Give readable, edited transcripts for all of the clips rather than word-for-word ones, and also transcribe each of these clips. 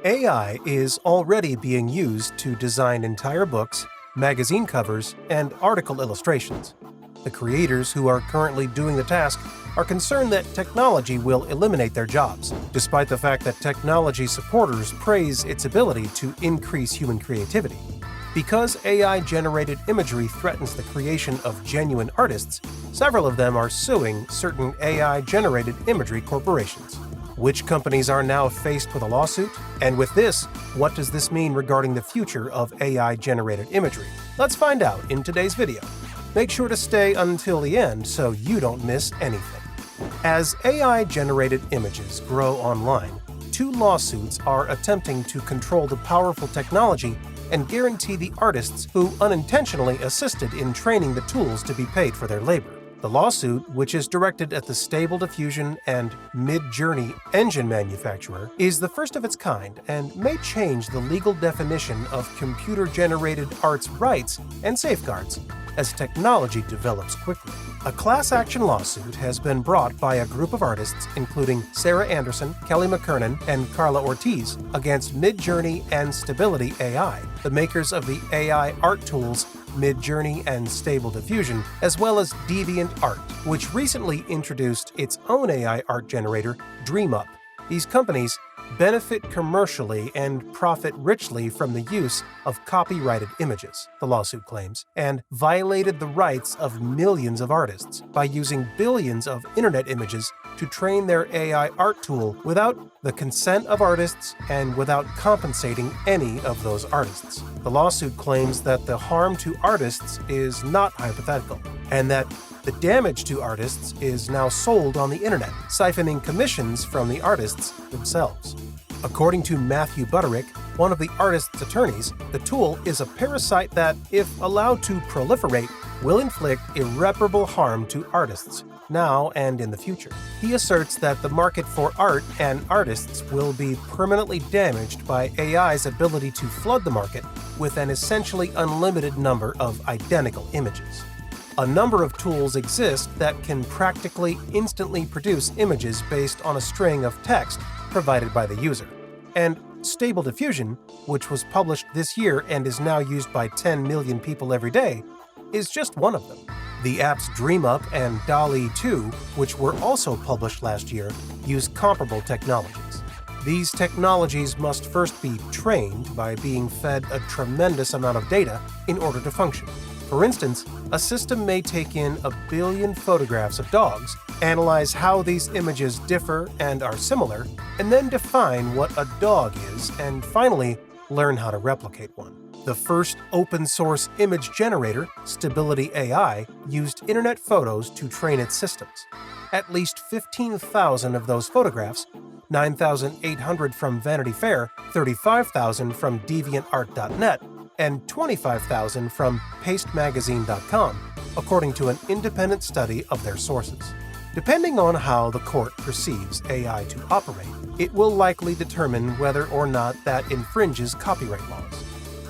AI is already being used to design entire books, magazine covers, and article illustrations. The creators who are currently doing the task are concerned that technology will eliminate their jobs, despite the fact that technology supporters praise its ability to increase human creativity. Because AI-generated imagery threatens the creation of genuine artists, several of them are suing certain AI-generated imagery corporations. Which companies are now faced with a lawsuit? And with this, what does this mean regarding the future of AI-generated imagery? Let's find out in today's video. Make sure to stay until the end so you don't miss anything. As AI-generated images grow online, two lawsuits are attempting to control the powerful technology and guarantee the artists who unintentionally assisted in training the tools to be paid for their labor. The lawsuit, which is directed at the Stable Diffusion and Midjourney engine manufacturer, is the first of its kind and may change the legal definition of computer-generated art's rights and safeguards as technology develops quickly. A class action lawsuit has been brought by a group of artists including Sarah Anderson, Kelly McKernan, and Carla Ortiz against Midjourney and Stability AI, the makers of the AI art tools Midjourney and Stable Diffusion, as well as DeviantArt, which recently introduced its own AI art generator, DreamUp. These companies benefit commercially and profit richly from the use of copyrighted images, the lawsuit claims, and violated the rights of millions of artists by using billions of internet images to train their AI art tool without the consent of artists and without compensating any of those artists. The lawsuit claims that the harm to artists is not hypothetical, and that the damage to artists is now sold on the internet, siphoning commissions from the artists themselves. According to Matthew Butterick, one of the artist's attorneys, the tool is a parasite that, if allowed to proliferate, will inflict irreparable harm to artists, now and in the future. He asserts that the market for art and artists will be permanently damaged by AI's ability to flood the market with an essentially unlimited number of identical images. A number of tools exist that can practically instantly produce images based on a string of text provided by the user. And Stable Diffusion, which was published this year and is now used by 10 million people every day, is just one of them. The apps DreamUp and DALL-E 2, which were also published last year, use comparable technologies. These technologies must first be trained by being fed a tremendous amount of data in order to function. For instance, a system may take in 1 billion photographs of dogs, analyze how these images differ and are similar, and then define what a dog is, and finally, learn how to replicate one. The first open-source image generator, Stability AI, used internet photos to train its systems. At least 15,000 of those photographs, 9,800 from Vanity Fair, 35,000 from DeviantArt.net, and 25,000 from pastemagazine.com, according to an independent study of their sources. Depending on how the court perceives AI to operate, it will likely determine whether or not that infringes copyright laws.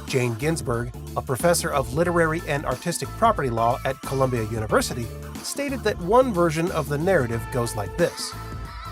Jane Ginsburg, a professor of literary and artistic property law at Columbia University, stated that one version of the narrative goes like this.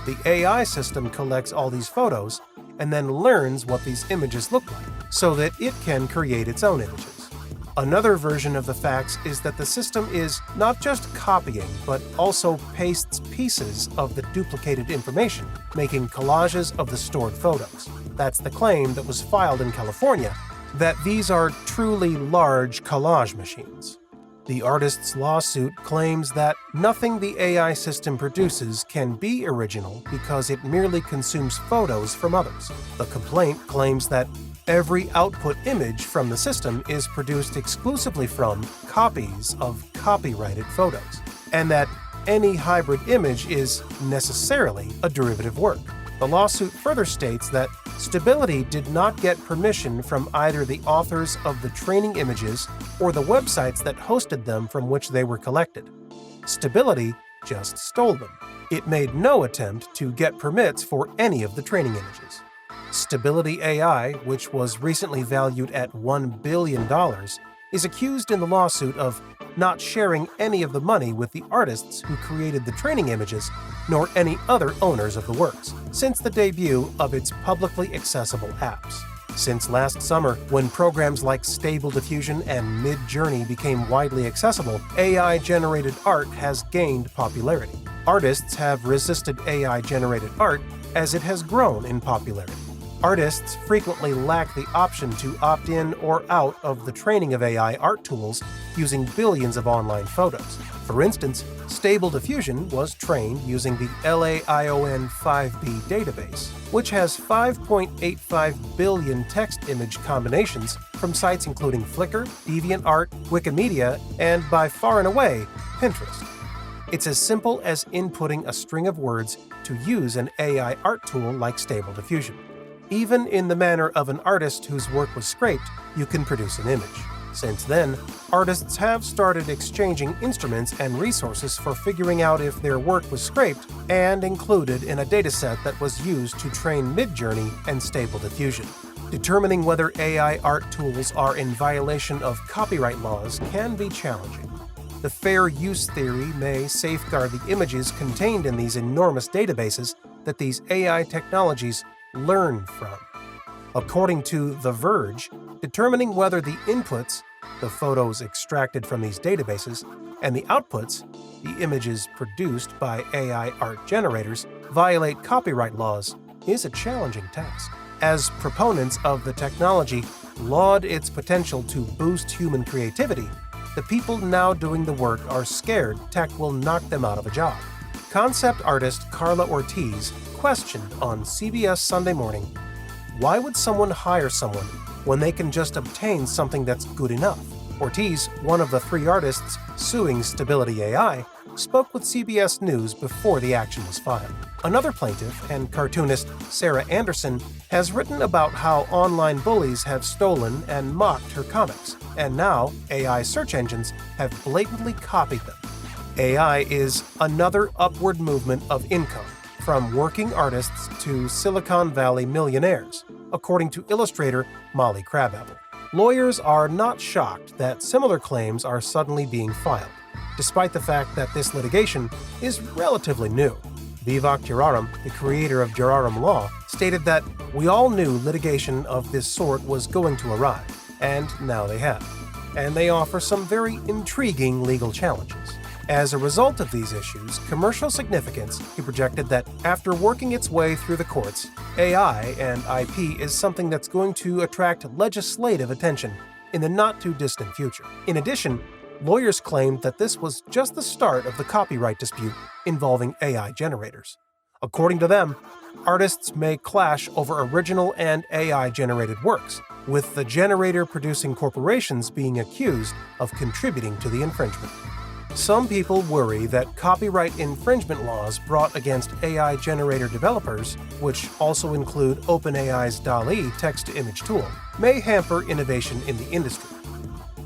The AI system collects all these photos and then learns what these images look like, so that it can create its own images. Another version of the facts is that the system is not just copying, but also pastes pieces of the duplicated information, making collages of the stored photos. That's the claim that was filed in California, that these are truly large collage machines. The artist's lawsuit claims that nothing the AI system produces can be original because it merely consumes photos from others. The complaint claims that every output image from the system is produced exclusively from copies of copyrighted photos, and that any hybrid image is necessarily a derivative work. The lawsuit further states that Stability did not get permission from either the authors of the training images or the websites that hosted them from which they were collected. Stability just stole them. It made no attempt to get permits for any of the training images. Stability AI, which was recently valued at $1 billion, is accused in the lawsuit of not sharing any of the money with the artists who created the training images, nor any other owners of the works, since the debut of its publicly accessible apps. Since last summer, when programs like Stable Diffusion and Midjourney became widely accessible, AI-generated art has gained popularity. Artists have resisted AI-generated art as it has grown in popularity. Artists frequently lack the option to opt in or out of the training of AI art tools using billions of online photos. For instance, Stable Diffusion was trained using the LAION5B database, which has 5.85 billion text-image combinations from sites including Flickr, DeviantArt, Wikimedia, and by far and away, Pinterest. It's as simple as inputting a string of words to use an AI art tool like Stable Diffusion. Even in the manner of an artist whose work was scraped, you can produce an image. Since then, artists have started exchanging instruments and resources for figuring out if their work was scraped and included in a dataset that was used to train Midjourney and Stable Diffusion. Determining whether AI art tools are in violation of copyright laws can be challenging. The fair use theory may safeguard the images contained in these enormous databases that these AI technologies learn from. According to The Verge, determining whether the inputs, the photos extracted from these databases, and the outputs, the images produced by AI art generators, violate copyright laws is a challenging task. As proponents of the technology laud its potential to boost human creativity, the people now doing the work are scared tech will knock them out of a job. Concept artist Carla Ortiz questioned on CBS Sunday Morning, why would someone hire someone when they can just obtain something that's good enough? Ortiz, one of the 3 artists suing Stability AI, spoke with CBS News before the action was filed. Another plaintiff and cartoonist, Sarah Anderson, has written about how online bullies have stolen and mocked her comics, and now AI search engines have blatantly copied them. AI is another upward movement of income, from working artists to Silicon Valley millionaires, according to illustrator Molly Crabapple. Lawyers are not shocked that similar claims are suddenly being filed, despite the fact that this litigation is relatively new. Vivek Jararam, the creator of Jararam Law, stated that we all knew litigation of this sort was going to arrive, and now they have. And they offer some very intriguing legal challenges. As a result of these issues' commercial significance, he projected that after working its way through the courts, AI and IP is something that's going to attract legislative attention in the not-too-distant future. In addition, lawyers claimed that this was just the start of the copyright dispute involving AI generators. According to them, artists may clash over original and AI-generated works, with the generator-producing corporations being accused of contributing to the infringement. Some people worry that copyright infringement laws brought against AI generator developers, which also include OpenAI's DALL-E text-to-image tool, may hamper innovation in the industry.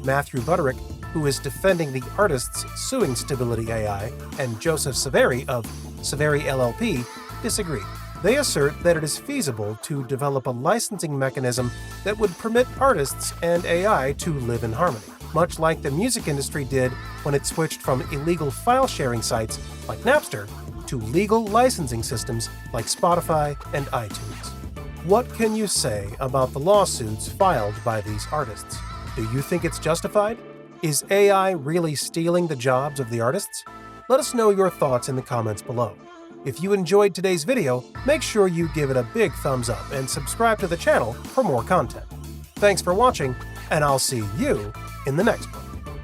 Matthew Butterick, who is defending the artists suing Stability AI, and Joseph Saveri of Saveri LLP disagree. They assert that it is feasible to develop a licensing mechanism that would permit artists and AI to live in harmony, much like the music industry did when it switched from illegal file-sharing sites like Napster to legal licensing systems like Spotify and iTunes. What can you say about the lawsuits filed by these artists? Do you think it's justified? Is AI really stealing the jobs of the artists? Let us know your thoughts in the comments below. If you enjoyed today's video, make sure you give it a big thumbs up and subscribe to the channel for more content. Thanks for watching, and I'll see you in the next one.